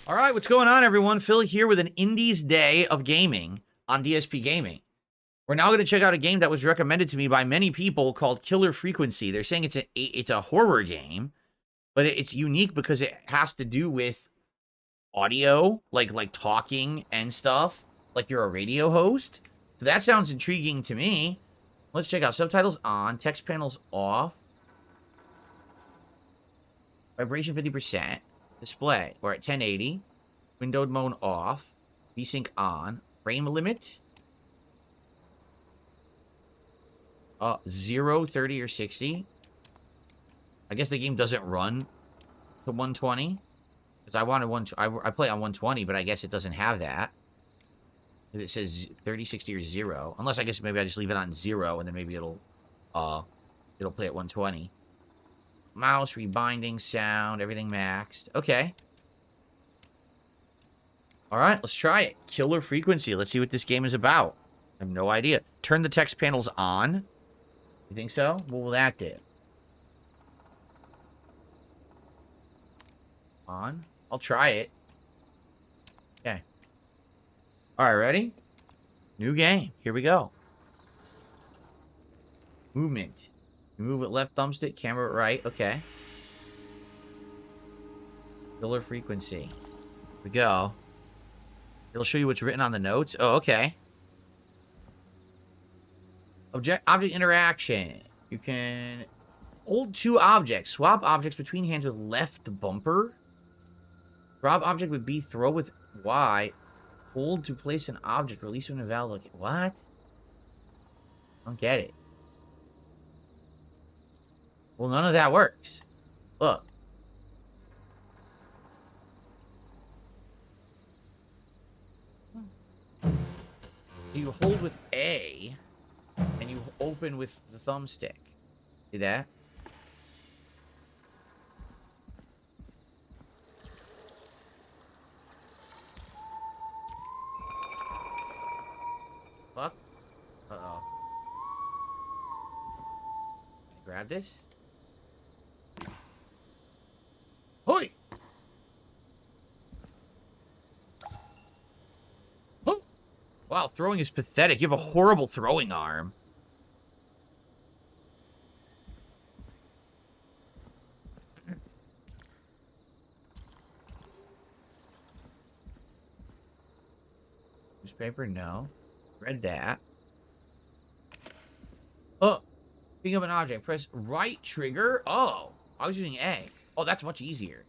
All right, what's going on, everyone? Phil here with an Indies Day of Gaming on DSPGaming. We're now going to check out a game that was recommended to me by many people called Killer Frequency. They're saying it's a horror game, but it's unique because it has to do with audio, like talking and stuff, like you're a radio host. So that sounds intriguing to me. Let's check out subtitles on, text panels off, vibration 50%. Display, we're at 1080. Windowed mode off. VSync on. Frame limit. 0, 30, or 60. I guess the game doesn't run to 120. Because I wanted I play on 120, but I guess it doesn't have that. It says 30, 60, or 0. Unless I guess maybe I just leave it on 0 and then maybe it'll play at 120. Mouse, rebinding, sound, everything maxed. Okay. Alright, let's try it. Killer Frequency. Let's see what this game is about. I have no idea. Turn the text panels on. You think so? What will that do? On. I'll try it. Okay. Alright, ready? New game. Here we go. Movement. You move with left thumbstick, camera right. Okay. Killer Frequency. Here we go. It'll show you what's written on the notes. Oh, okay. Object interaction. You can hold two objects. Swap objects between hands with left bumper. Drop object with B. Throw with Y. Hold to place an object. Release when invalid. What? I don't get it. Well, none of that works. Look. You hold with A, and you open with the thumbstick. See that? Fuck. Uh-oh. Grab this. Hoi! Oh! Wow, throwing is pathetic. You have a horrible throwing arm. Newspaper? No. Read that. Oh! Picking up an object. Press right trigger. Oh! I was using A. Oh, that's much easier.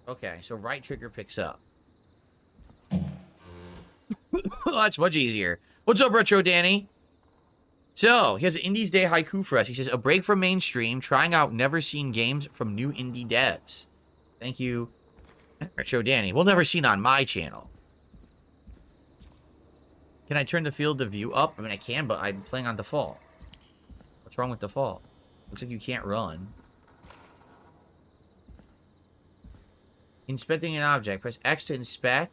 Okay, so right trigger picks up. That's much easier. What's up, Retro Danny? So, he has an Indies Day haiku for us. He says, a break from mainstream, trying out never-seen games from new indie devs. Thank you, Retro Danny. Well, never seen on my channel. Can I turn the field of view up? I mean, I can, but I'm playing on default. What's wrong with default? Looks like you can't run. Inspecting an object. Press X to inspect.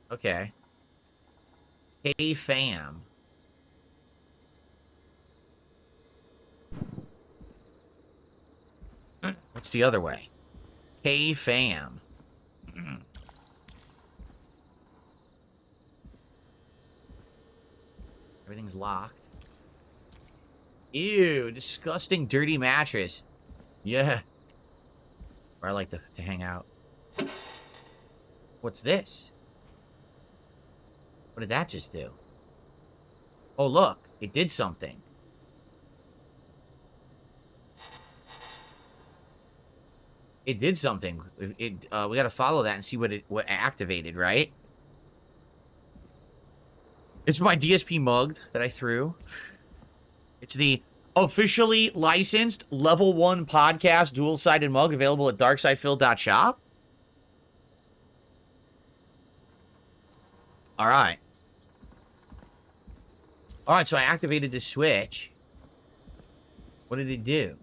Okay. Hey, fam. What's the other way? Hey, fam. Everything's locked. Ew, disgusting, dirty mattress. Yeah. Where I like to hang out. What's this? What did that just do? Oh, look. It did something. It did something. We gotta follow that and see what activated, right? It's my DSP mug that I threw. It's the officially licensed level 1 podcast dual-sided mug available at darksidephil.shop. All right. All right, so I activated the switch. What did it do?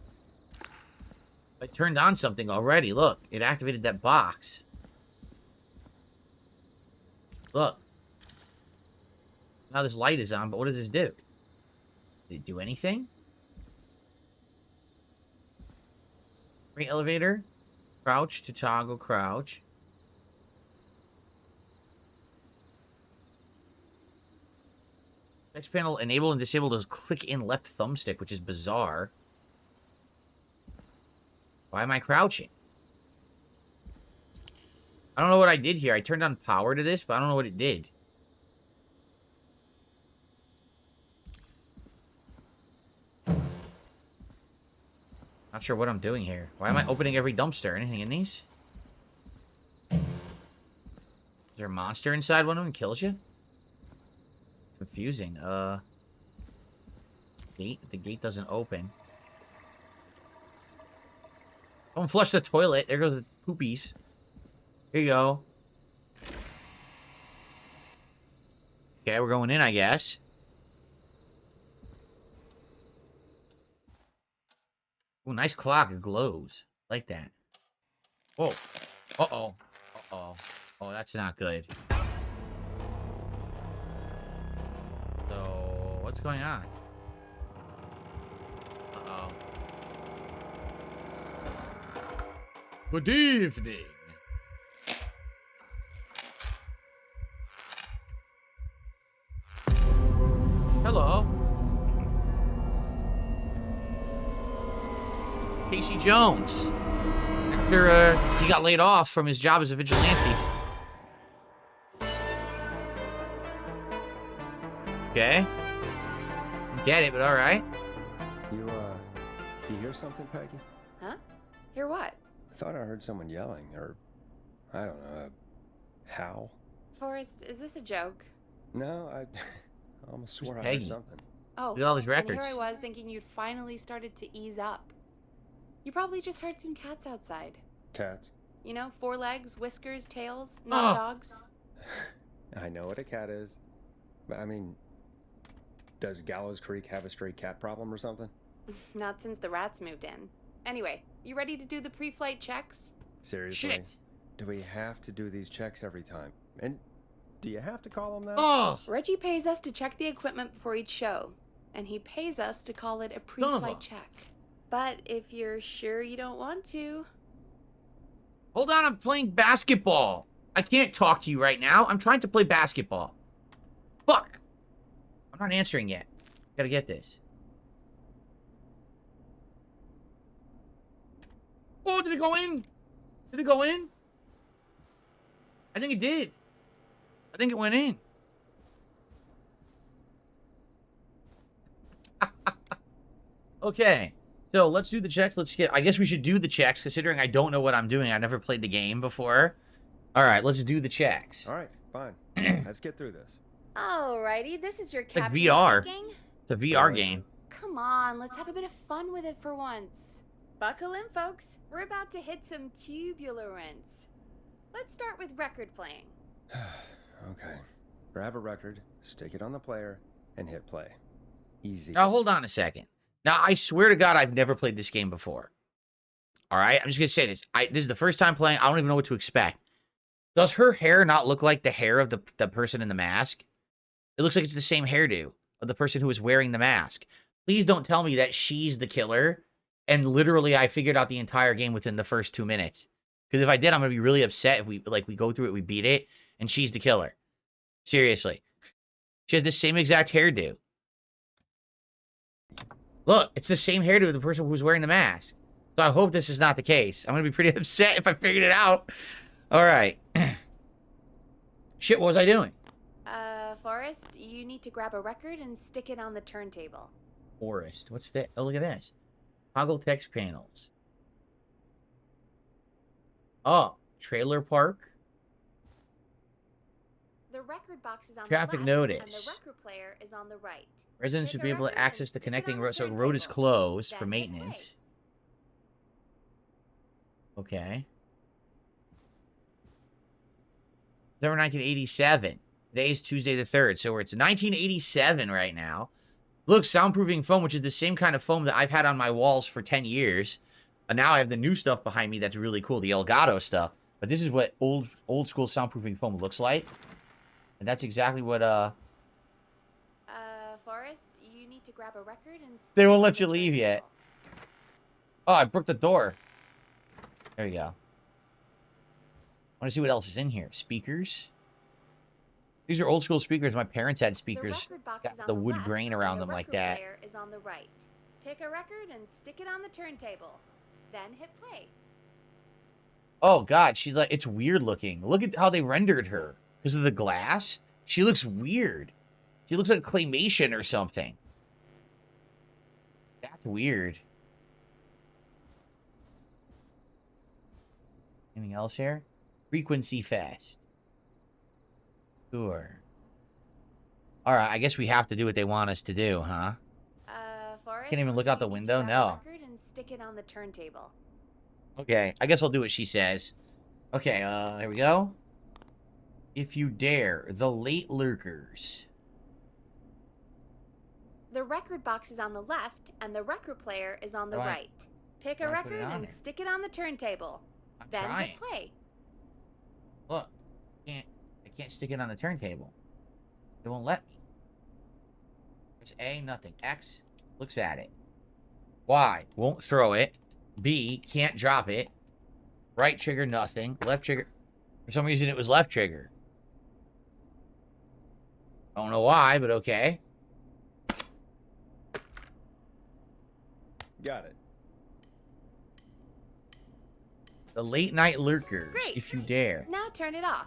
I turned on something already. Look, it activated that box. Look. Now this light is on, but what does this do? Did it do anything? Bring elevator. Crouch to toggle crouch. Next panel, enable and disable does click in left thumbstick, which is bizarre. Why am I crouching? I don't know what I did here. I turned on power to this, but I don't know what it did. Not sure what I'm doing here. Why am I opening every dumpster? Anything in these? Is there a monster inside one of them? Kills you? Confusing. Gate? The gate doesn't open. Don't flush the toilet. There goes the poopies. Here you go. Okay, we're going in, I guess. Ooh, nice clock. It glows. Like that. Whoa. Uh-oh. Uh-oh. Oh, that's not good. So, what's going on? Uh-oh. Good evening. Hello. Casey Jones. After he got laid off from his job as a vigilante. Okay. Get it, but alright. You hear something, Peggy? Huh? Hear what? I thought I heard someone yelling, or, I don't know, a howl. Forrest, is this a joke? No, I almost swore I Peggy? heard something. Oh, Look at all these and records. here I was thinking you'd finally started to ease up. You probably just heard some cats outside. Cats? You know, 4 legs, whiskers, tails, not Oh. dogs. I know what a cat is, but I mean, does Gallows Creek have a stray cat problem or something? Not since the rats moved in. Anyway, you ready to do the pre-flight checks? Seriously? Shit. Do we have to do these checks every time? And do you have to call them that? Oh. Reggie pays us to check the equipment before each show, and he pays us to call it a Son of a- pre-flight check. But if you're sure you don't want to... Hold on, I'm playing basketball. I can't talk to you right now. I'm trying to play basketball. Fuck. I'm not answering yet. Gotta get this. Oh, did it go in? Did it go in? I think it did. I think it went in. Okay. So, let's do the checks. I guess we should do the checks, considering I don't know what I'm doing. I never played the game before. Alright, let's do the checks. All right, fine. Let's get through this. Alrighty, this is your like captain VR. speaking. It's a VR game. Come on, let's have a bit of fun with it for once. Buckle in, folks. We're about to hit some tubular rents. Let's start with record playing. Okay. Grab a record, stick it on the player, and hit play. Easy. Now, hold on a second. Now, I swear to God, I've never played this game before. All right? I'm just going to say this. This is the first time playing. I don't even know what to expect. Does her hair not look like the hair of the person in the mask? It looks like it's the same hairdo of the person who was wearing the mask. Please don't tell me that she's the killer. And literally, I figured out the entire game within the first 2 minutes. Because if I did, I'm going to be really upset if we go through it, we beat it, and she's the killer. Seriously. She has the same exact hairdo. Look, it's the same hairdo of the person who was wearing the mask. So I hope this is not the case. I'm going to be pretty upset if I figured it out. All right. Shit, what was I doing? Forrest, you need to grab a record and stick it on the turntable. Forest. What's that? Oh, look at this. Toggle text panels. Oh, trailer park. The record box is on Traffic the left, notice. and the record player is on the right. Residents Take should a be able to record access and the stick it connecting on road. the So road is turntable. closed for Then hit maintenance. Okay. December 1987. Today is Tuesday the 3rd. So it's 1987 right now. Look, soundproofing foam, which is the same kind of foam that I've had on my walls for 10 years. And now I have the new stuff behind me that's really cool, the Elgato stuff. But this is what old school soundproofing foam looks like. And that's exactly what Forrest, you need to grab a record and... They won't stick let it you on the leave yet. turntable. Oh, I broke the door. There you go. I want to see what else is in here. Speakers. These are old school speakers. My parents had The speakers. record box Got is on the the wood left, grain and around the them like record that. player is on the right. Pick a record and stick it on the turntable. Then hit play. Oh, God. She's like, it's weird looking. Look at how they rendered her. Because of the glass. She looks weird. She looks like claymation or something. That's weird. Anything else here? Frequency fast. Sure. Alright, I guess we have to do what they want us to do, huh? Forrest, Can't even look out the you need to window? grab a No. record and stick it on the turntable. Okay, I guess I'll do what she says. Okay, here we go. If you dare, the late lurkers. The record box is on the left, and the record player is on the Right. right. Pick a How do I put it record on and there? stick it on the turntable. I'm Then trying. hit play. Look, I can't stick it on the turntable. It won't let me. There's A, nothing. X, looks at it. Y, won't throw it. B, can't drop it. Right trigger, nothing. Left trigger. For some reason, it was left trigger. Don't know why, but okay. Got it. The late night lurkers, Great. if you dare. Now turn it off.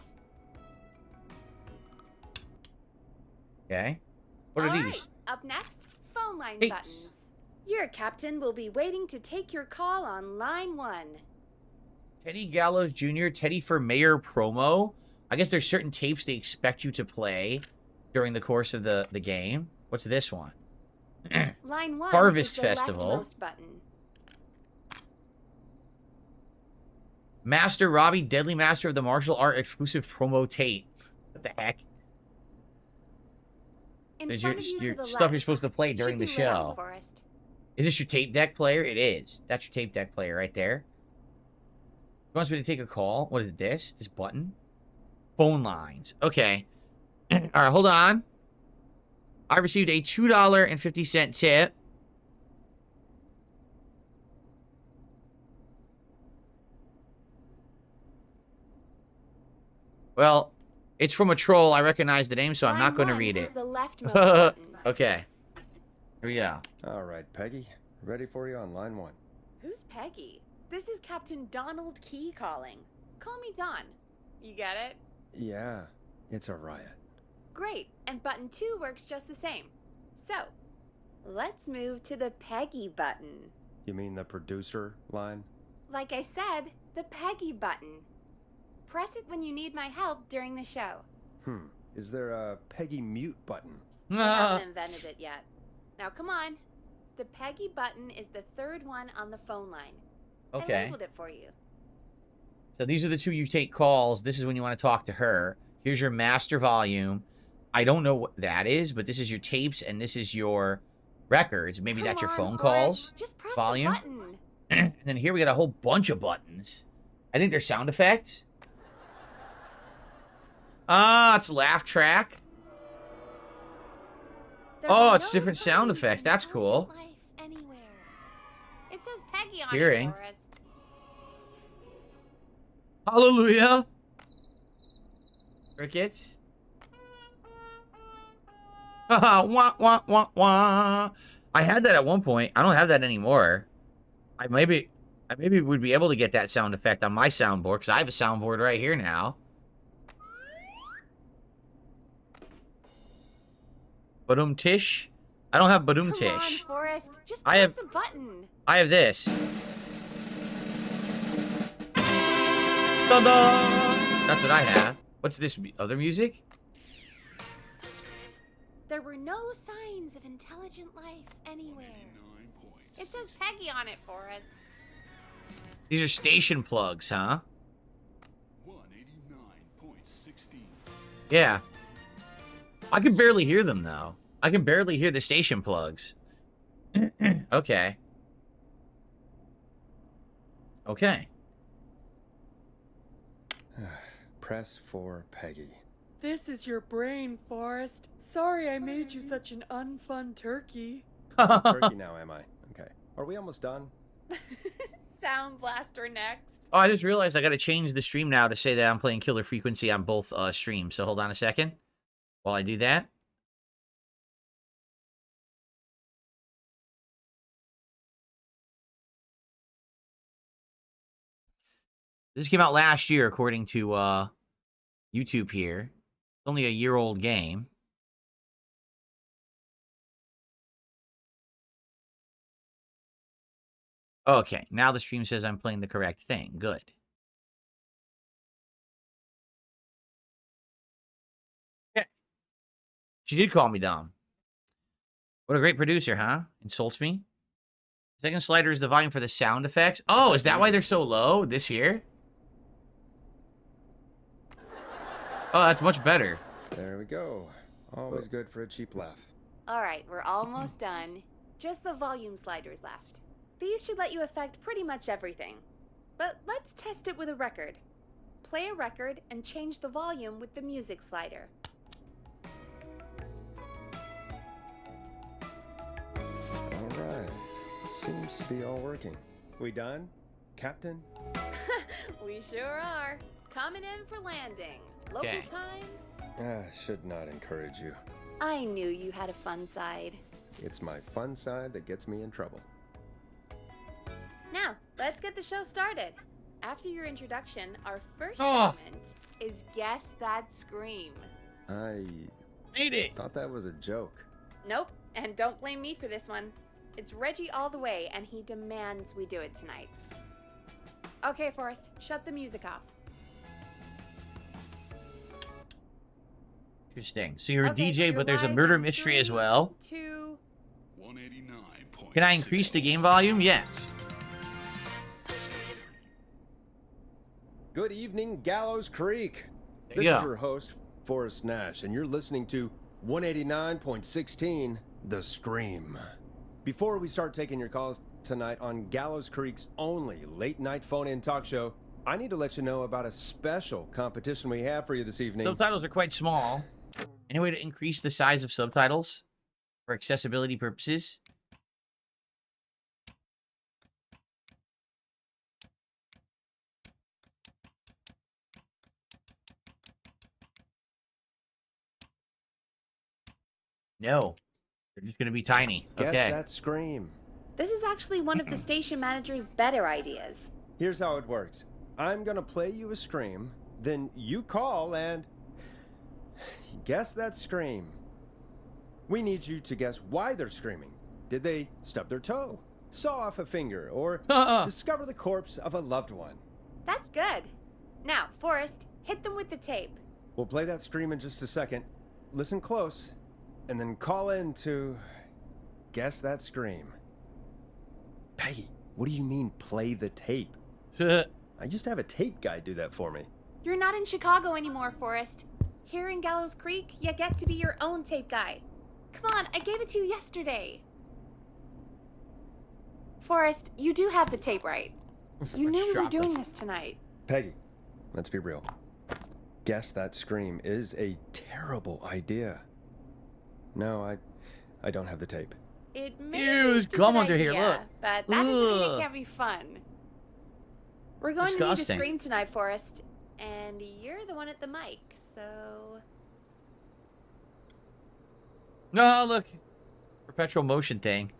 Okay. What are All these? right, up next, phone line Tapes. buttons. Your captain will be waiting to take your call on line 1. Teddy Gallows Jr., Teddy for Mayor promo. I guess there's certain tapes they expect you to play during the course of the game. What's this one? Line 1 Harvest is the Festival. leftmost button. Master Robbie, Deadly Master of the Martial Art exclusive promo tape. What the heck? In Is front your of you your to the stuff left. you're supposed to play Should during the be lit up, show. Forrest. Is this your tape deck player? It is. That's your tape deck player right there. He wants me to take a call. What is it, this? This button? Phone lines. Okay. All right, hold on. I received a $2.50 tip. Well, it's from a troll. I recognize the name, so I'm Line not going to 1 read is it. the leftmost button. Okay. Here we go. All right, Peggy. Ready for you on line 1. Who's Peggy? This is Captain Donald Key calling. Call me Don. You get it? Yeah, it's a riot. Great, and button 2 works just the same. So, let's move to the Peggy button. You mean the producer line? Like I said, the Peggy button. Press it when you need my help during the show. Is there a Peggy mute button? I haven't invented it yet. Now come on. The Peggy button is the third one on the phone line. I Okay. labeled it for you. So these are the two you take calls. This is when you want to talk to her. Here's your master volume. I don't know what that is, but this is your tapes and this is your records. Maybe Come that's your on, phone Forrest. calls. Just press volume. the button. And then here we got a whole bunch of buttons. I think they're sound effects. Ah, it's laugh track. There Oh, are it's no different sound signs of effects. That's cool. intelligent life anywhere. It says Peggy on Hearing. it, Forrest. Hallelujah. Crickets. Haha, wah, wah, wah, wah. I had that at one point. I don't have that anymore. I maybe would be able to get that sound effect on my soundboard because I have a soundboard right here now. Badum tish. I don't have badum Come on, tish. Forrest. Just I press have- the button. I have this. Ta-da! That's what I have. What's this other music? There were no signs of intelligent life anywhere. It says Peggy on it, Forrest. These are station plugs, huh? 189.16. Yeah. I can barely hear them, though. I can barely hear the station plugs. Okay. Okay. Press for Peggy. This is your brain, Forrest. Sorry I made you such an unfun turkey. Turkey now, am I? Okay. Are we almost done? Sound Blaster next. Oh, I just realized I got to change the stream now to say that I'm playing Killer Frequency on both streams. So hold on a second while I do that. This came out last year, according to YouTube here. It's only a year-old game. Okay, now the stream says I'm playing the correct thing. Good. Yeah. She did call me dumb. What a great producer, huh? Insults me. Second slider is the volume for the sound effects. Oh, is that why they're so low this year? Oh, that's much better. There we go. Always good for a cheap laugh. Alright, we're almost done. Just the volume sliders left. These should let you affect pretty much everything. But let's test it with a record. Play a record and change the volume with the music slider. Alright. Seems to be all working. We done, Captain? We sure are. Coming in for landing. Local Okay. time? Should not encourage you. I knew you had a fun side. It's my fun side that gets me in trouble. Now, let's get the show started. After your introduction, our first Oh. segment is Guess That Scream. I Made it. thought that was a joke. Nope, and don't blame me for this one. It's Reggie all the way, and he demands we do it tonight. Okay, Forrest, shut the music off. Interesting. So you're a Okay, DJ, you're but there's a live murder in mystery as 3, well. 2. 189.6. Can I increase the game volume? Yes. Good evening, Gallows Creek. There This you is go. your host, Forrest Nash, and you're listening to 189.16, The Scream. Before we start taking your calls tonight on Gallows Creek's only late-night phone-in talk show, I need to let you know about a special competition we have for you this evening. Subtitles are quite small. Any way to increase the size of subtitles for accessibility purposes? No. They're just going to be tiny. Guess Okay. that Scream. This is actually one of the station manager's better ideas. Here's how it works. I'm gonna play you a scream, then you call and guess that scream. We need you to guess why they're screaming. Did they stub their toe, saw off a finger, or discover the corpse of a loved one? That's good. Now, Forrest, hit them with the tape. We'll play that scream in just a second. Listen close, and then call in to guess that scream. Peggy, what do you mean play the tape? I used to have a tape guy do that for me. You're not in Chicago anymore, Forrest. Here in Gallows Creek, you get to be your own tape guy. Come on, I gave it to you yesterday. Forrest, you do have the tape right. You knew we were doing this tonight. Peggy, let's be real. Guess that scream is a terrible idea. No, I don't have the tape. It may Ew, be a there's stupid gum under here, idea, look. but that doesn't mean Ugh. it can't be fun. We're going to need Disgusting. to scream tonight, Forrest. And you're the one at the mic, so... No, look. Perpetual motion thing.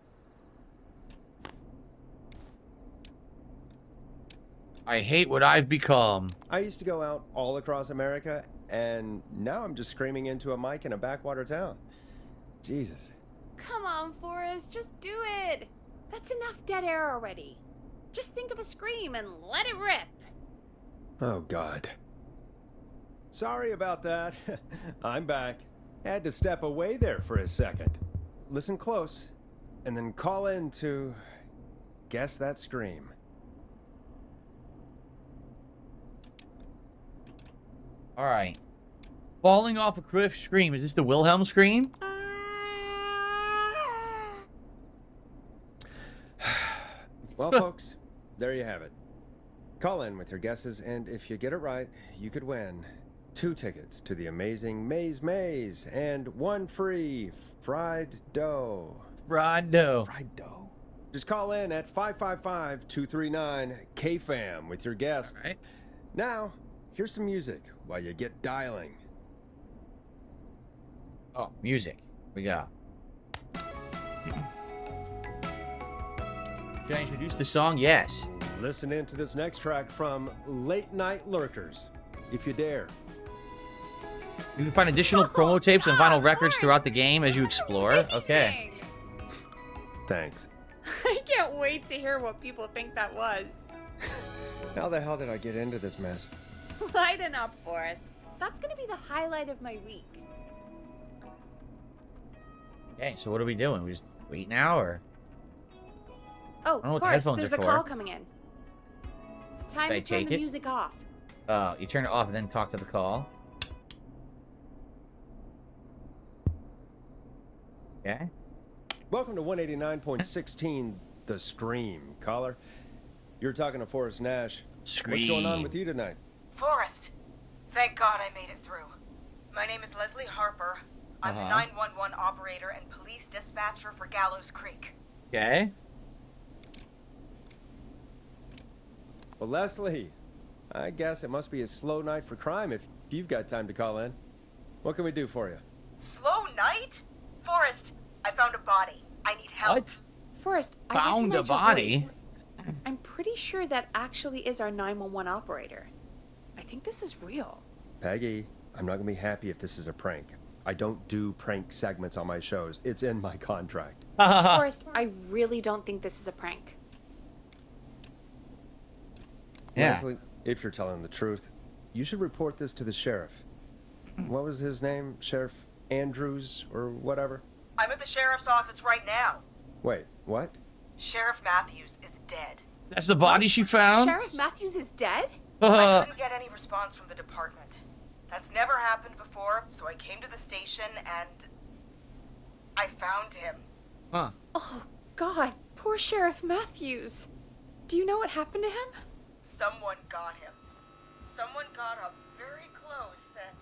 I hate what I've become. I used to go out all across America, and now I'm just screaming into a mic in a backwater town. Jesus. Come on, Forrest, just do it. That's enough dead air already. Just think of a scream and let it rip. Oh, God. Sorry about that. I'm back. Had to step away there for a second. Listen close, and then call in to guess that scream. All right. Falling off a cliff scream. Is this the Wilhelm scream? Well, folks, there you have it. Call in with your guesses, and if you get it right, you could win 2 tickets to the amazing Maze, and 1 free fried dough. Rondo. Fried dough. Just call in at 555-239-KFAM with your guess. All right. Now, here's some music while you get dialing. Oh, music. We got. Can I introduce the song? Yes. Listen in to this next track from Late Night Lurkers, if you dare. You can find additional promo tapes and vinyl records throughout the game as you explore. Okay. Thanks. I can't wait to hear what people think that was. How the hell did I get into this mess? Lighten up, Forrest. That's gonna be the highlight of my week. Okay, so what are we doing? We just wait now, or? Oh, know what the Forrest, headphones there's are a for. call coming in. Time Should I to turn take the it? music off. You turn it off and then talk to the call. Okay. Welcome to 189.16, The Scream, caller. You're talking to Forrest Nash. What's going on with you tonight? Forrest, thank God I made it through. My name is Leslie Harper. I'm the 911 operator and police dispatcher for Gallows Creek. Okay. Well, Leslie, I guess it must be a slow night for crime if you've got time to call in. What can we do for you? Slow night? Forrest, I found a body. I need help. What? Forrest, I Found a recognize your body? voice. I'm pretty sure that actually is our 911 operator. I think this is real. Peggy, I'm not going to be happy if this is a prank. I don't do prank segments on my shows. It's in my contract. Forrest, I really don't think this is a prank. Yeah. Leslie, if you're telling the truth, you should report this to the sheriff. What was his name? Sheriff Andrews or whatever? I'm at the sheriff's office right now. Wait, what? Sheriff Matthews is dead. That's the body she found? Sheriff Matthews is dead? I couldn't get any response from the department. That's never happened before, so I came to the station and I found him. Huh. Oh, God. Poor Sheriff Matthews. Do you know what happened to him? Someone got him. Someone got up very close and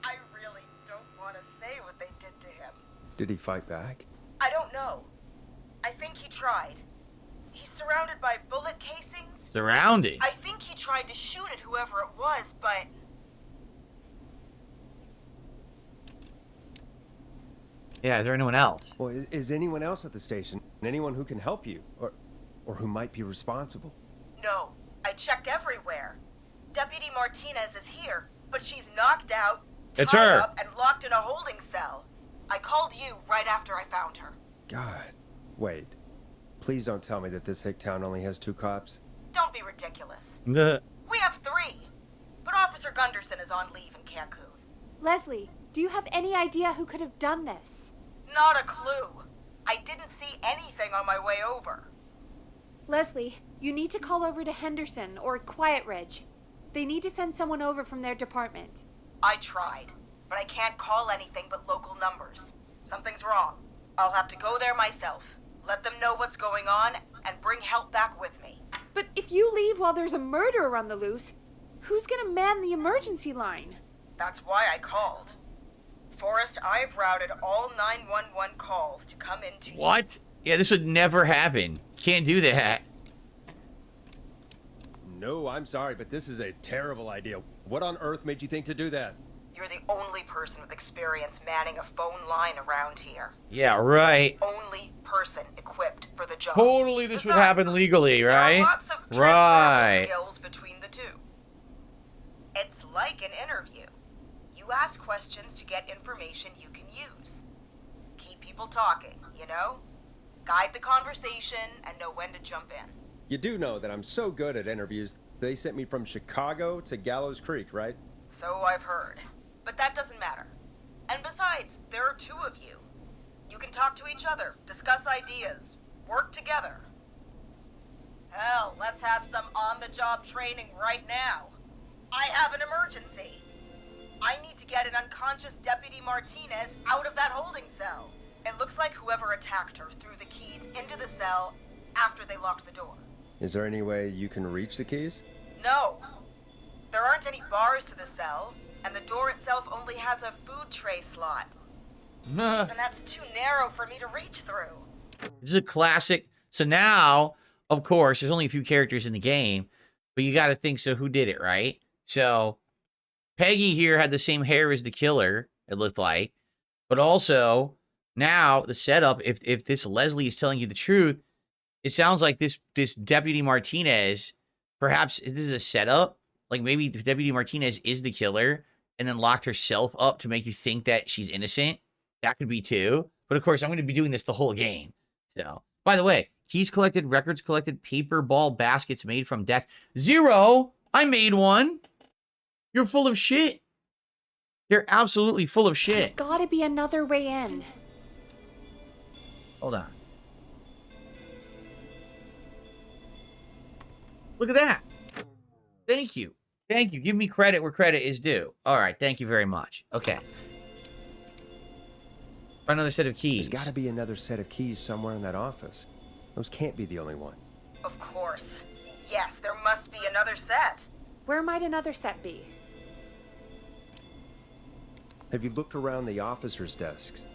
I really don't want to say what they did to him. Did he fight back? I don't know. I think he tried. He's surrounded by bullet casings. Surrounded. I think he tried to shoot at whoever it was, but Yeah, is there anyone else? Well, is anyone else at the station? Anyone who can help you? Or who might be responsible? no. I checked everywhere. Deputy Martinez is here, but she's knocked out, It's tied her. up, and locked in a holding cell. I called you right after I found her. God. Wait. Please don't tell me that this hick town only has 2 cops. Don't be ridiculous. The We have 3, but Officer Gunderson is on leave in Cancun. Leslie, do you have any idea who could have done this? Not a clue. I didn't see anything on my way over. Leslie, you need to call over to Henderson or Quiet Ridge. They need to send someone over from their department. I tried, but I can't call anything but local numbers. Something's wrong. I'll have to go there myself, let them know what's going on, and bring help back with me. But if you leave while there's a murderer on the loose, who's gonna man the emergency line? That's why I called. Forrest, I've routed all 911 calls to come into you. what? Yeah, this would never happen. Can't do that. No, I'm sorry, but this is a terrible idea. What on earth made you think to do that? You're the only person with experience manning a phone line around here. Yeah, right. Only person equipped for the job. Totally this would Besides, happen legally, there are right? lots of transferable Right. skills between the two. It's like an interview. You ask questions to get information you can use. Keep people talking, you know? Guide the conversation and know when to jump in. You do know that I'm so good at interviews, they sent me from Chicago to Gallows Creek, right? So I've heard. But that doesn't matter. And besides, there are 2 of you. You can talk to each other, discuss ideas, work together. Hell, let's have some on-the-job training right now. I have an emergency. I need to get an unconscious Deputy Martinez out of that holding cell. It looks like whoever attacked her threw the keys into the cell after they locked the door. Is there any way you can reach the keys? No. There aren't any bars to the cell, and the door itself only has a food tray slot. And that's too narrow for me to reach through. This is a classic. So now, of course, there's only a few characters in the game, but you got to think, so who did it, right? So Peggy here had the same hair as the killer, it looked like. But also, now the setup, if this Leslie is telling you the truth, it sounds like this Deputy Martinez, perhaps this is a setup. Like maybe the Deputy Martinez is the killer and then locked herself up to make you think that she's innocent. That could be too. But of course, I'm going to be doing this the whole game. So, by the way, keys collected, records collected, paper ball baskets made from desks. 0! I made one. You're full of shit. You're absolutely full of There's shit. gotta be another way in. Hold on. Look at that. Thank you. Thank you. Give me credit where credit is due. All right. Thank you very much. Okay. Another set of keys. There's got to be another set of keys somewhere in that office. Those can't be the only ones. Of course. Yes, there must be another set. Where might another set be? Have you looked around the officers' desks?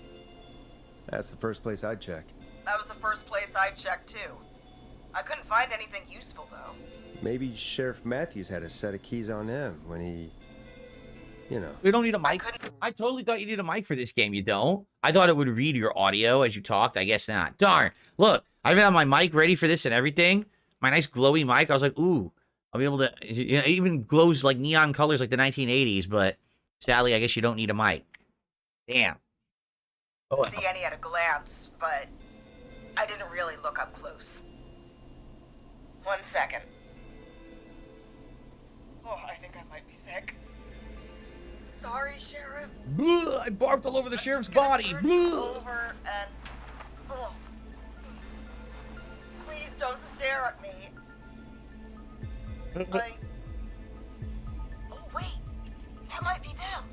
That's the first place I'd check. That was the first place I checked, too. I couldn't find anything useful, though. Maybe Sheriff Matthews had a set of keys on him when he... You know. We don't need a mic. I totally thought you needed a mic for this game. You don't? I thought it would read your audio as you talked. I guess not. Darn. Look, I've got my mic ready for this and everything. My nice glowy mic. I was like, ooh, I'll be able to... You know, it even glows like neon colors like the 1980s, but sadly, I guess you don't need a mic. Damn. Oh, See any at a glance, but I didn't really look up close. 1 second. Oh, I think I might be sick. Sorry, Sheriff. Bleh, I barfed all over the sheriff's Just gonna body. turn you Bleh. over and... Oh. Please don't stare at me. Oh, wait. That might be them.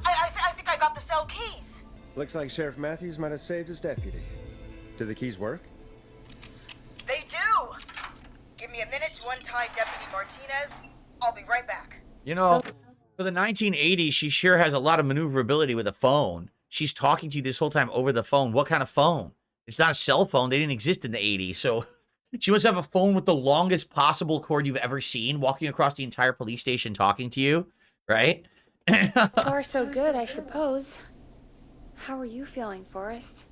I think I got the cell keys. Looks like Sheriff Matthews might have saved his deputy. Do the keys work? They do. Give me a minute to untie Deputy Martinez. I'll be right back. You know, for the 1980s, she sure has a lot of maneuverability with a phone. She's talking to you this whole time over the phone. What kind of phone? It's not a cell phone. They didn't exist in the 80s. So she must have a phone with the longest possible cord you've ever seen, walking across the entire police station talking to you, right? Far so good, I suppose. How are you feeling, Forrest?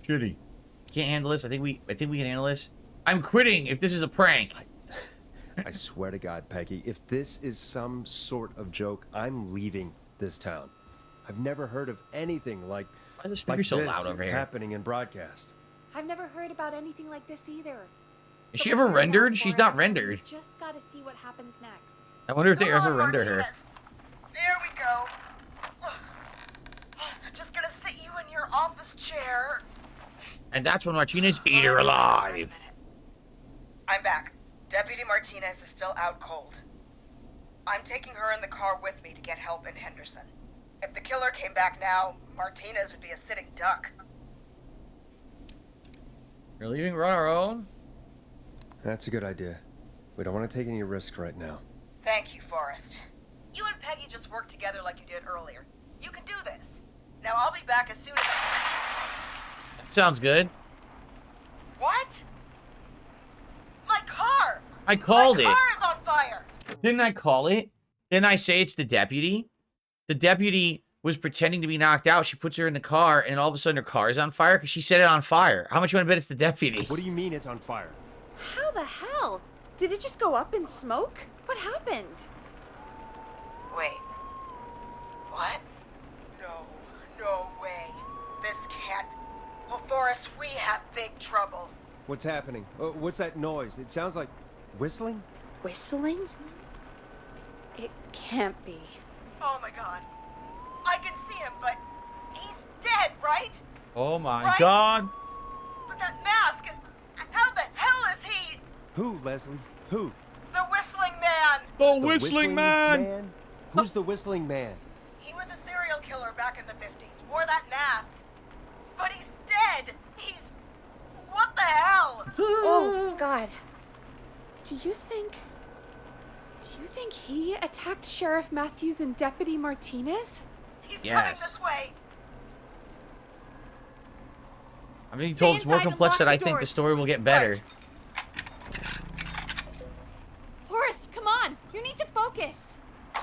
Shitty. Can't handle this. I think we can handle this. I'm quitting if this is a prank. I swear to God, Peggy, if this is some sort of joke, I'm leaving this town. I've never heard of anything like, Why is the speaker so loud over here? happening in broadcast. I've never heard about anything like this either. Is she ever rendered? She's not rendered. We just gotta see what happens next. I wonder if they Come ever on, render her. Martinez. There we go. Just gonna sit you in your office chair. And that's when Martinez ate her alive. I'm back. Deputy Martinez is still out cold. I'm taking her in the car with me to get help in Henderson. If the killer came back now, Martinez would be a sitting duck. You're leaving her on our own? That's a good idea. We don't want to take any risks right now. Thank you, Forrest. You and Peggy just worked together like you did earlier. You can do this. Now I'll be back as soon as I... Sounds good. What? My car! I called My it. car is on fire! Didn't I call it? Didn't I say it's the deputy? The deputy was pretending to be knocked out. She puts her in the car, and all of a sudden her car is on fire because she set it on fire. How much you want to bet it's the deputy? What do you mean it's on fire? How the hell? Did it just go up in smoke? What happened? Wait. What? No way. This can't... Well, Forrest, we have big trouble. What's happening? What's that noise? It sounds like whistling? Whistling? It can't be. Oh my god. I can see him, but he's dead, right? Oh my Right? god. But that mask, how the hell is he? Who, Leslie? Who? The Whistling Man! The The whistling man. Who's the whistling man? He was a serial killer back in the 50s, wore that mask. But he's dead! He's... What the hell? Oh, God. Do you think... You think he attacked Sheriff Matthews and Deputy Martinez? He's coming Yes. this way. I'm being Stay told it's more inside and complex lock than the I think. The doors. story will get better. Right. Forrest, come on! You need to focus!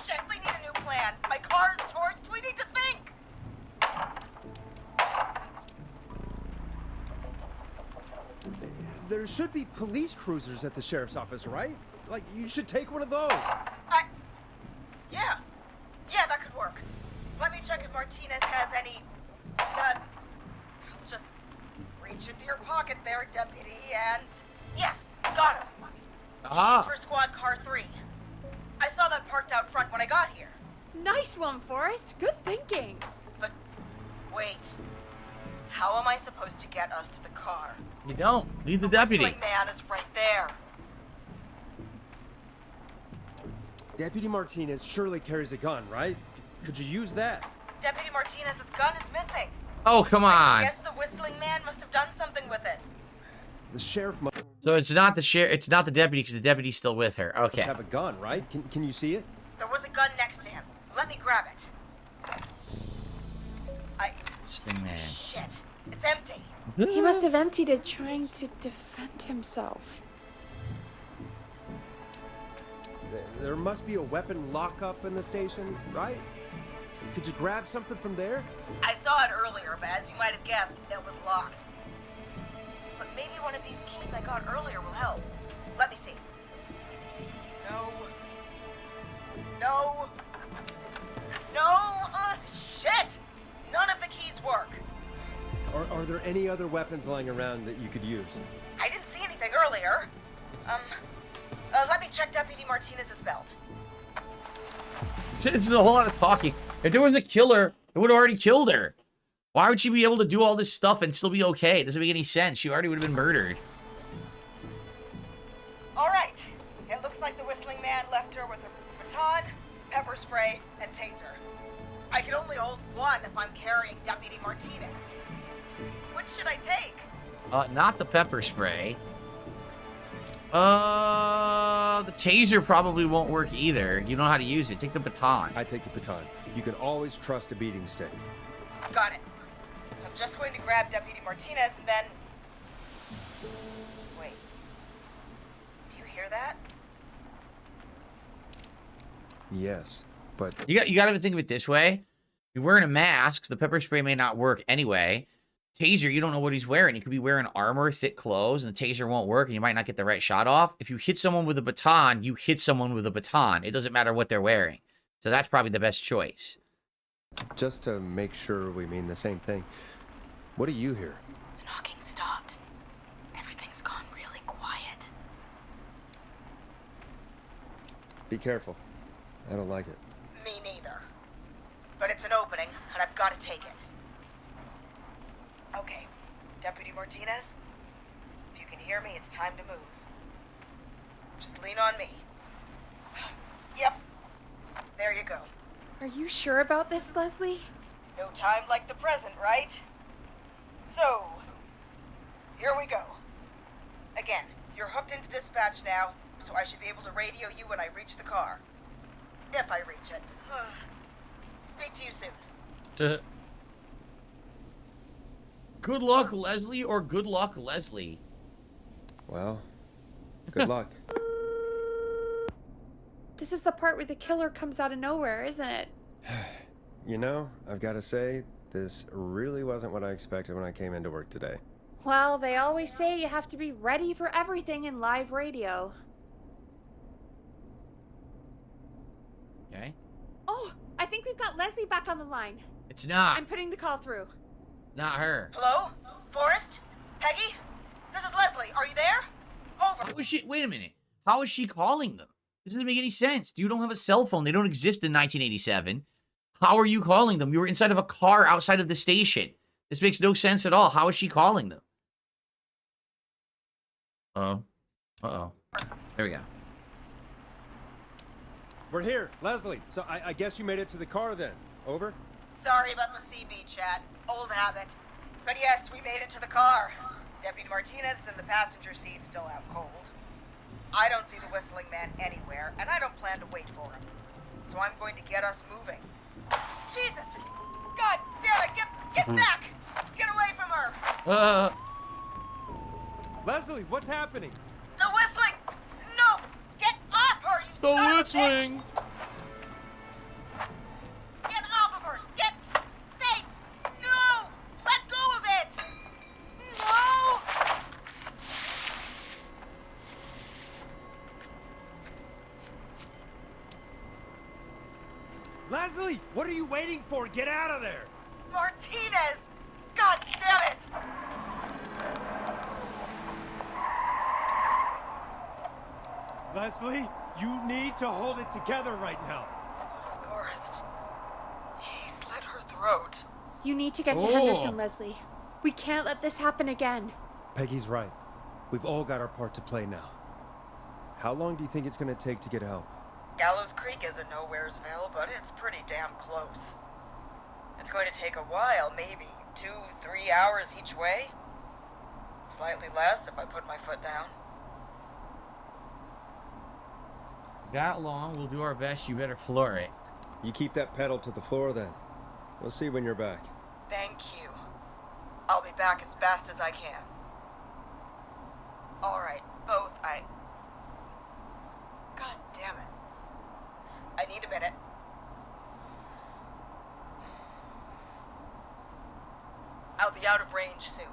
Shit, we need a new plan. My car's torched. We need to think. There should be police cruisers at the sheriff's office, right? Like, you should take one of those. Yeah. Yeah, that could work. Let me check if Martinez has any... I'll just reach into your pocket there, Deputy, and... Yes, got him. Aha. Keys for squad car 3. I saw that parked out front when I got here. Nice one, Forrest. Good thinking. But wait. How am I supposed to get us to the car? You don't. Leave the deputy. Whistling man is right there. Deputy Martinez surely carries a gun, right? Could you use that? Deputy Martinez's gun is missing. Oh, come on. Guess the whistling man must have done something with it. The sheriff must So it's not the it's not the deputy because the deputy's still with her. Okay. have a gun, right? Can you see it? There was a gun next to him. Let me grab it. Whistling man. Shit. It's empty. He must have emptied it trying to defend himself. There must be a weapon lockup in the station, right? Could you grab something from there? I saw it earlier, but as you might have guessed, it was locked. But maybe one of these keys I got earlier will help. Let me see. No. No. No. Shit! None of the keys work. Are there any other weapons lying around that you could use? I didn't see anything earlier. Let me check Deputy Martinez's belt. This is a whole lot of talking. If there was a killer, it would have already killed her. Why would she be able to do all this stuff and still be okay? It doesn't make any sense. She already would have been murdered. All right. It looks like the whistling man left her with a baton, pepper spray, and taser. I can only hold one if I'm carrying Deputy Martinez. Which should I take? Not the pepper spray. The taser probably won't work either. You know how to use it. Take the baton. I take the baton. You can always trust a beating stick. Got it. I'm just going to grab Deputy Martinez and then... Wait. Do you hear that? Yes, but You got to think of it this way. You're wearing a mask. So the pepper spray may not work anyway. Taser, you don't know what he's wearing. He could be wearing armor, thick clothes, and the taser won't work, and you might not get the right shot off. If you hit someone with a baton, you hit someone with a baton. It doesn't matter what they're wearing. So that's probably the best choice. just to make sure we mean the same thing, what do you hear? The knocking stopped. Everything's gone really quiet. Be careful. I don't like it. Me neither. But it's an opening, and I've got to take it. Okay, Deputy Martinez, if you can hear me, it's time to move. Just lean on me. Yep. There you go. Are you sure about this, Leslie? No time like the present, right? So, here we go. Again, you're hooked into dispatch now, so I should be able to radio you when I reach the car. If I reach it. Speak to you soon. Good luck, Leslie, or good luck, Leslie? Well, good luck. This is the part where the killer comes out of nowhere, isn't it? You know, I've got to say, this really wasn't what I expected when I came into work today. Well, they always say you have to be ready for everything in live radio. Okay. Oh, I think we've got Leslie back on the line. It's not. I'm putting the call through. Not her. Hello? Forrest? Peggy? This is Leslie. Are you there? Over. How is she? Wait a minute. How is she calling them? This doesn't make any sense. You don't have a cell phone. They don't exist in 1987. How are you calling them? You were inside of a car outside of the station. This makes no sense at all. How is she calling them? Uh-oh. Uh-oh. There we go. We're here, Leslie. So I guess you made it to the car then. Over? Sorry about the CB chat. Old habit. But yes, we made it to the car. Deputy Martinez is in the passenger seat, still out cold. I don't see the Whistling Man anywhere, and I don't plan to wait for him. So I'm going to get us moving. Jesus! God damn it! Get back! Get away from her! Leslie, what's happening? The Whistling! No! Get off her, you The son of a Whistling! bitch! Get off of her! No! Let go of it! No! Leslie, what are you waiting for? Get out of there! Martinez! God damn it! Leslie, you need to hold it together right now. Forrest. He slit her throat. You need to get to Oh. Henderson, Leslie. We can't let this happen again. Peggy's right. We've all got our part to play now. How long do you think it's going to take to get help? Gallows Creek is in Nowheresville, but it's pretty damn close. It's going to take a while, maybe 2-3 hours each way. Slightly less if I put my foot down. That long, we'll do our best. You better floor it. You keep that pedal to the floor then. We'll see when you're back. Thank you. I'll be back as fast as I can. All right, both. God damn it. I need a minute. I'll be out of range soon.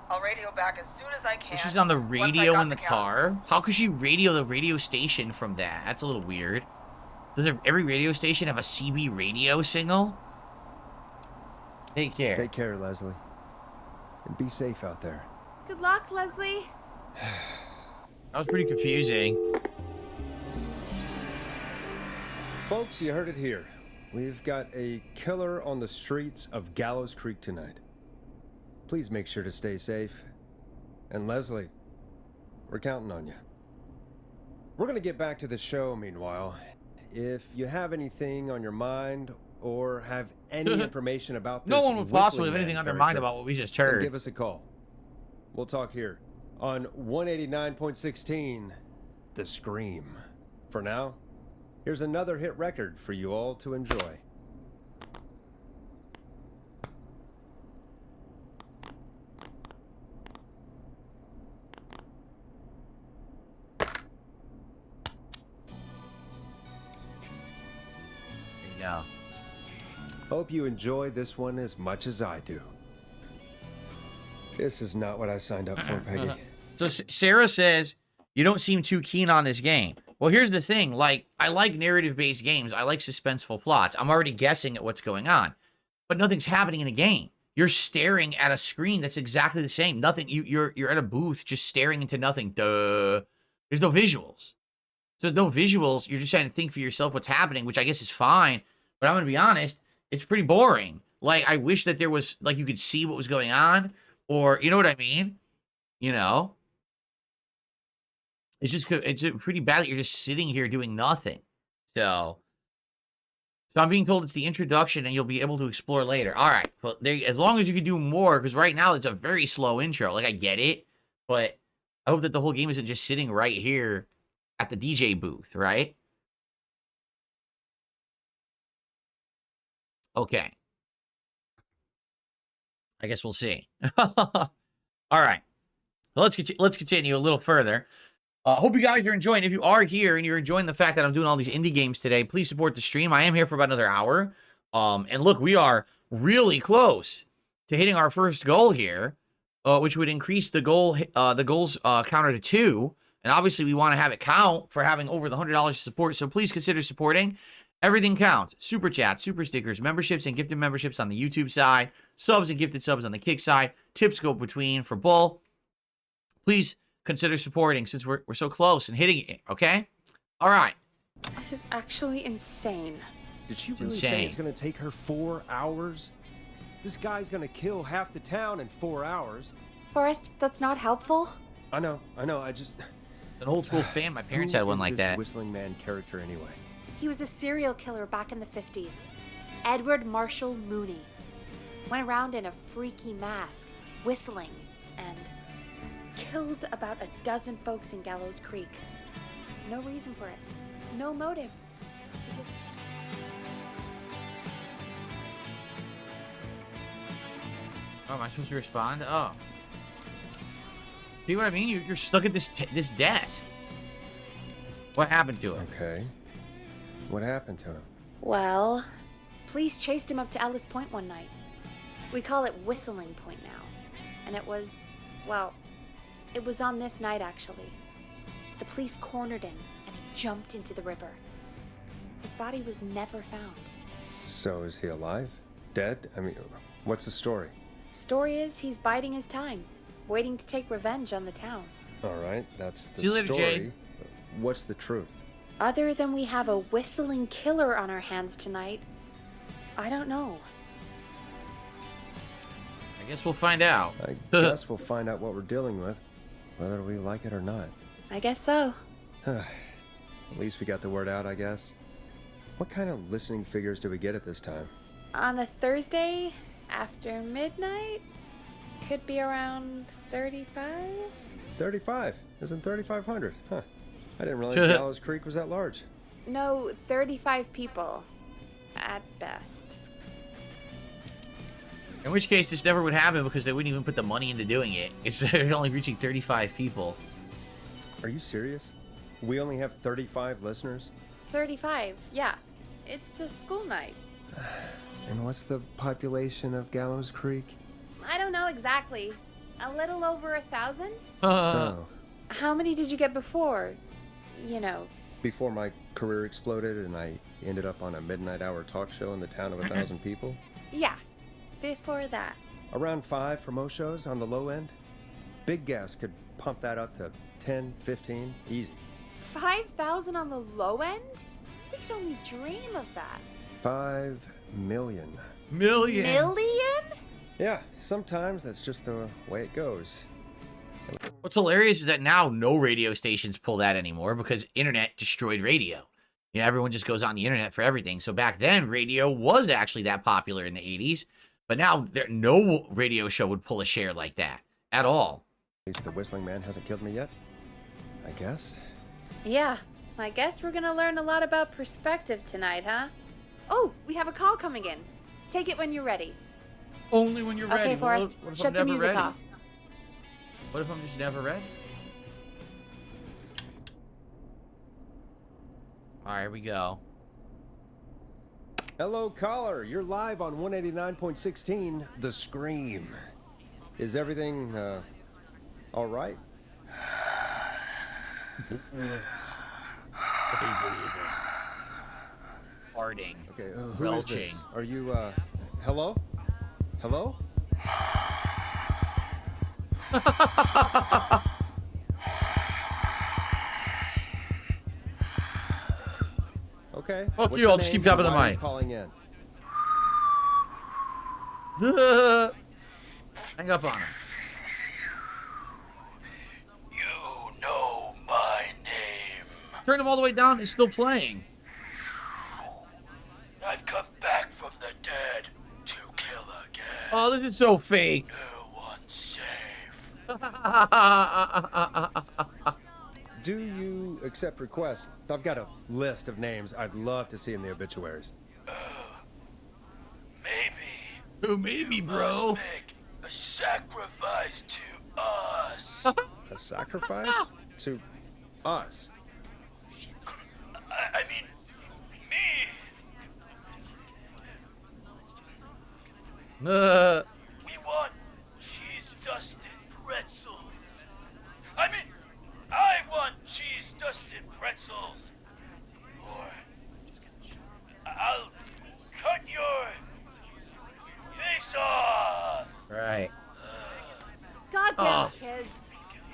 I'll radio back as soon as I can. She's on the once I radio got in the count. car? How could she radio the radio station from that? That's a little weird. Does every radio station have a CB radio signal? Take care. Take care, Leslie. And be safe out there. Good luck, Leslie. That was pretty confusing. Folks, you heard it here. We've got a killer on the streets of Gallows Creek tonight. Please make sure to stay safe. And Leslie, we're counting on you. We're gonna get back to the show meanwhile. If you have anything on your mind or have any information about this No one would possibly Whistling have anything Man on their mind character, about what we just then heard. give us a call. We'll talk here on 189.16, The Scream. For now, here's another hit record for you all to enjoy. There you go. Hope you enjoy this one as much as I do. This is not what I signed up for, Peggy. So Sarah says, you don't seem too keen on this game. Well, here's the thing. Like, I like narrative-based games. I like suspenseful plots. I'm already guessing at what's going on. But nothing's happening in the game. You're staring at a screen that's exactly the same. Nothing. You're at a booth just staring into nothing. Duh. There's no visuals. So there's no visuals. You're just trying to think for yourself what's happening, which I guess is fine. But I'm going to be honest. It's pretty boring. Like, I wish that there was, like, you could see what was going on. Or, you know what I mean? You know? It's pretty bad that you're just sitting here doing nothing. So I'm being told it's the introduction and you'll be able to explore later. All right. Well, as long as you can do more, because right now it's a very slow intro. Like, I get it, but I hope that the whole game isn't just sitting right here at the DJ booth, right? Okay. I guess we'll see. All right. Let's continue a little further. Hope you guys are enjoying. If you are here and you're enjoying the fact that I'm doing all these indie games today, please support the stream. I am here for about another hour. And look, we are really close to hitting our first goal here, which would increase the goals counter to 2. And obviously, we want to have it count for having over the $100 to support. So please consider supporting. Everything counts. Super chats, super stickers, memberships, and gifted memberships on the YouTube side. Subs and gifted subs on the Kick side. Tips go between for Bull. Please consider supporting since we're so close and hitting it, okay? All right. This is actually insane. Did she It's really insane. say it's going to take her 4 hours? This guy's going to kill half the town in 4 hours. Forrest, that's not helpful. I know. I just... An old school fan. My parents had one like Who is that. this Whistling Man character anyway? He was a serial killer back in the 50s. Edward Marshall Mooney. Went around in a freaky mask, whistling, and killed about a dozen folks in Gallows Creek. No reason for it. No motive. He just... Oh, am I supposed to respond? Oh. See what I mean? You're stuck at this desk. What happened to him? Okay. What happened to him? Well, police chased him up to Ellis Point one night. We call it Whistling Point now. And it was, well, it was on this night actually. The police cornered him and he jumped into the river. His body was never found. So is he alive? Dead? I mean, what's the story? Story is he's biding his time, waiting to take revenge on the town. All right, that's the See you later, story. Jade. What's the truth? Other than we have a whistling killer on our hands tonight, I don't know. I guess we'll find out. I guess we'll find out what we're dealing with, whether we like it or not. I guess so. At least we got the word out, I guess. What kind of listening figures do we get at this time? On a Thursday after midnight, could be around 35? 35. Isn't 3,500? Huh. I didn't realize Gallows Creek was that large. No, 35 people. At best. In which case, this never would happen because they wouldn't even put the money into doing it. It's only reaching 35 people. Are you serious? We only have 35 listeners? 35, yeah. It's a school night. And what's the population of Gallows Creek? I don't know exactly. A little over 1,000? Oh. How many did you get before? You know. Before my career exploded and I ended up on a midnight hour talk show in the town of 1,000 people? Yeah. Before that. Around 5 for most shows on the low end. Big Gas could pump that up to 10, 15, easy. 5,000 on the low end? We could only dream of that. 5 million. Million? Million? Yeah, sometimes that's just the way it goes. What's hilarious is that now no radio stations pull that anymore because internet destroyed radio. You know, everyone just goes on the internet for everything. So back then, radio was actually that popular in the 80s. But now, no radio show would pull a share like that. At all. At least the Whistling Man hasn't killed me yet. I guess. Yeah. I guess we're gonna learn a lot about perspective tonight, huh? Oh, we have a call coming in. Take it when you're ready. Only when you're ready. Okay, Forrest, What if shut I'm the never music ready? off. What if I'm just never ready? Alright, here we go. Hello, caller. You're live on 189.16, The Scream. Is everything, all right? Farting. Okay, who is this? Are you, hello? Hello? Okay. Fuck What's you, your I'll just name keep tapping and the why are you mic. calling in? Hang up on him. You know my name. Turn him all the way down, it's still playing. I've come back from the dead to kill again. Oh, this is so fake. No one's safe. Do you accept requests? I've got a list of names I'd love to see in the obituaries. Maybe. Who made me, You bro? must make a sacrifice to us. A sacrifice? To us? I mean, me. We want cheese-dusted pretzels. I mean, I want cheese-dusted pretzels. Or I'll cut your face off. Right. Goddamn Oh. kids.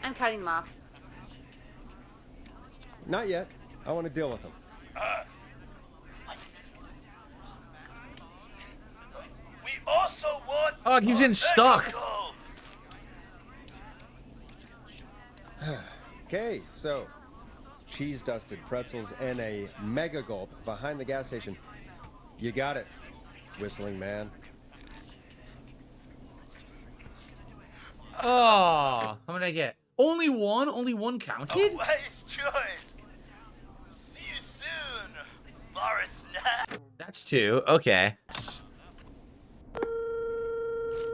I'm cutting them off. Not yet. I want to deal with them. We also want. Oh, it keeps a getting stuck. medical. Okay, so cheese-dusted pretzels and a mega gulp behind the gas station. You got it, Whistling Man. Oh, how many did I get? Only one? Only one counted? A wise choice. See you soon, Forest Nat. That's 2. Okay.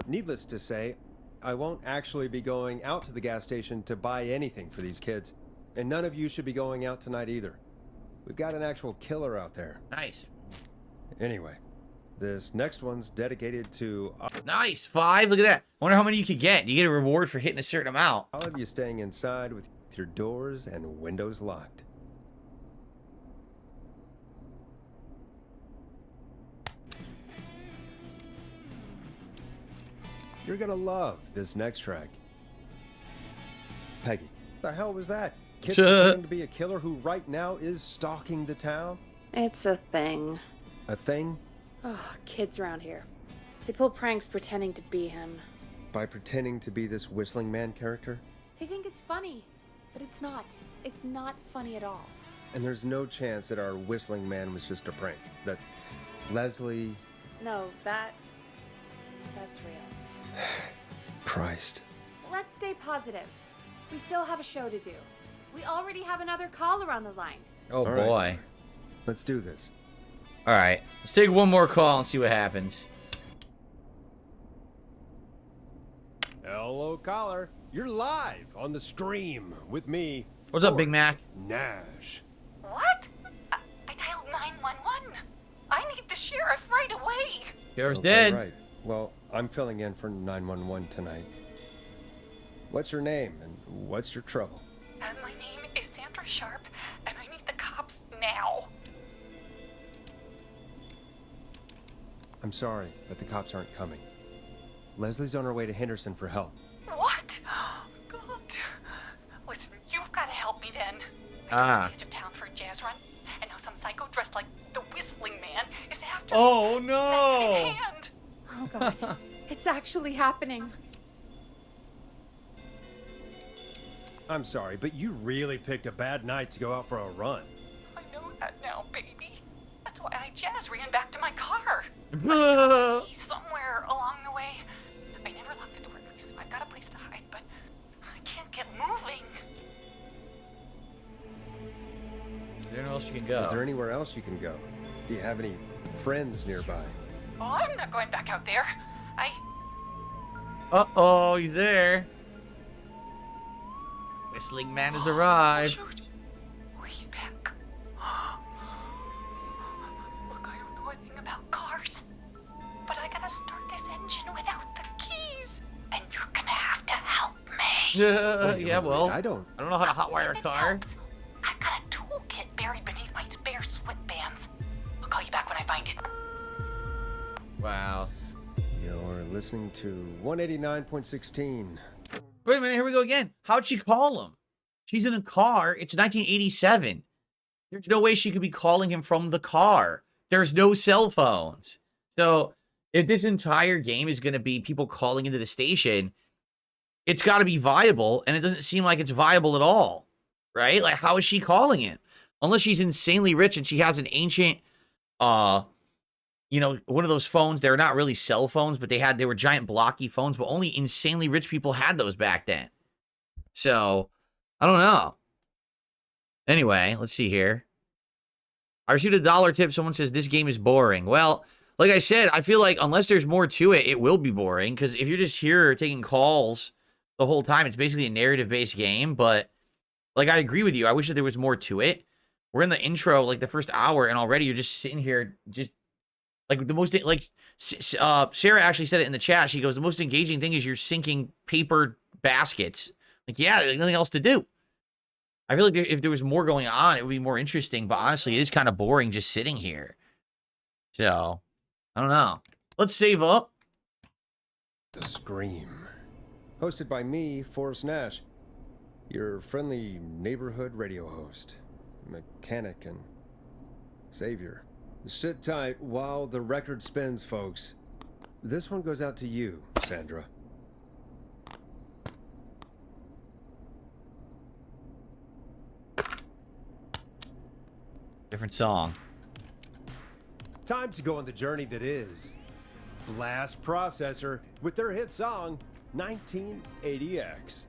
Needless to say, I won't actually be going out to the gas station to buy anything for these kids. And none of you should be going out tonight either. We've got an actual killer out there. Nice. Anyway, this next one's dedicated to Nice. 5. Look at that. Wonder how many you could get. You get a reward for hitting a certain amount. all of you staying inside with your doors and windows locked. You're gonna love this next track. Peggy, the hell was that? Kid pretending to be a killer who right now is stalking the town? It's a thing. A thing? Oh, kids around here. They pull pranks pretending to be him. By pretending to be this whistling man character? They think it's funny, but it's not. It's not funny at all. And there's no chance that our whistling man was just a prank. That Leslie... No, that's real. Christ. Let's stay positive. We still have a show to do. We already have another caller on the line. Oh, All boy. right. Let's do this. All right. Let's take one more call and see what happens. Hello, caller. You're live on the stream with me. What's up, Big Forrest Mac? Nash. What? I dialed 911. I need the sheriff right away. Sheriff's Okay, dead. Right. Well, I'm filling in for 911 tonight. What's your name and what's your trouble? My name is Sandra Sharp, and I need the cops now. I'm sorry, but the cops aren't coming. Leslie's on her way to Henderson for help. What? God. Listen, you've got to help me then. I'm Ah. on the edge of town for a jazz run, and now some psycho dressed like the Whistling Man is after Oh, me. no. Knife in hand. Oh, God. It's actually happening. I'm sorry, but you really picked a bad night to go out for a run. I know that now, baby. That's why I jazz ran back to my car. He's somewhere along the way. I never locked the door, at least I've got a place to hide, but I can't get moving. Is there anywhere else you can go? Is there anywhere else you can go? Do you have any friends nearby? Oh, I'm not going back out there. Uh-oh, he's there. Whistling Man has arrived. Shoot. Oh, he's back. Look, I don't know a thing about cars, but I gotta start this engine without the keys, and you're gonna have to help me. Yeah, well, I don't. I don't know how to hotwire a It car. helps. I've got a toolkit buried beneath my spare sweatbands. I'll call you back when I find it. Wow. You're listening to 189.16. Wait a minute, here we go again. How'd she call him? She's in a car. It's 1987. There's no way she could be calling him from the car. There's no cell phones. So if this entire game is going to be people calling into the station, it's got to be viable, and it doesn't seem like it's viable at all, right? Like, how is she calling it? Unless she's insanely rich and she has an ancient, you know, one of those phones. They're not really cell phones, but they were giant blocky phones, but only insanely rich people had those back then. So, I don't know. Anyway, let's see here. I received a $1 tip. Someone says this game is boring. Well, like I said, I feel like unless there's more to it, it will be boring. Because if you're just here taking calls the whole time, it's basically a narrative-based game. But, like, I agree with you. I wish that there was more to it. We're in the intro, like, the first hour, and already you're just sitting here, just, like, the most, like, Sarah actually said it in the chat. She goes, the most engaging thing is you're sinking paper baskets. Like, yeah, there's nothing else to do. I feel like if there was more going on, it would be more interesting. But honestly, it is kind of boring just sitting here. So, I don't know. Let's save up. The Scream. Hosted by me, Forrest Nash. Your friendly neighborhood radio host. Mechanic and savior. Sit tight while the record spins, folks. This one goes out to you, Sandra. Different song. Time to go on the journey that is Blast Processor with their hit song 1980X.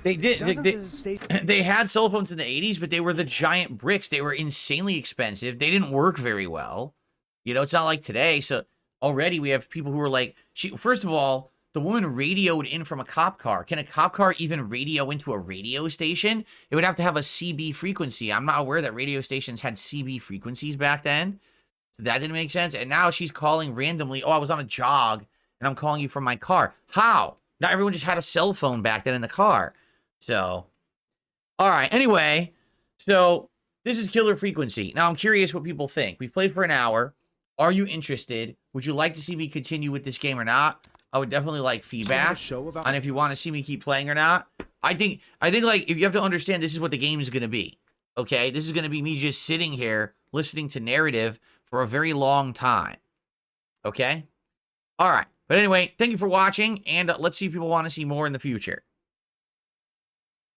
They did. Doesn't They, the state... they had cell phones in the 80s, but they were the giant bricks. They were insanely expensive. They didn't work very well. You know, it's not like today. So already we have people who are like, first of all, the woman radioed in from a cop car. Can a cop car even radio into a radio station? It would have to have a CB frequency. I'm not aware that radio stations had CB frequencies back then. So that didn't make sense. And now she's calling randomly. Oh, I was on a jog and I'm calling you from my car. How? Not everyone just had a cell phone back then in the car. So, all right. Anyway, so this is Killer Frequency. Now I'm curious what people think. We've played for an hour. Are you interested? Would you like to see me continue with this game or not? I would definitely like feedback on if you want to see me keep playing or not. I think like if you have to understand this is what the game is going to be. Okay, this is going to be me just sitting here listening to narrative for a very long time. Okay? All right. But anyway, thank you for watching, and let's see if people want to see more in the future.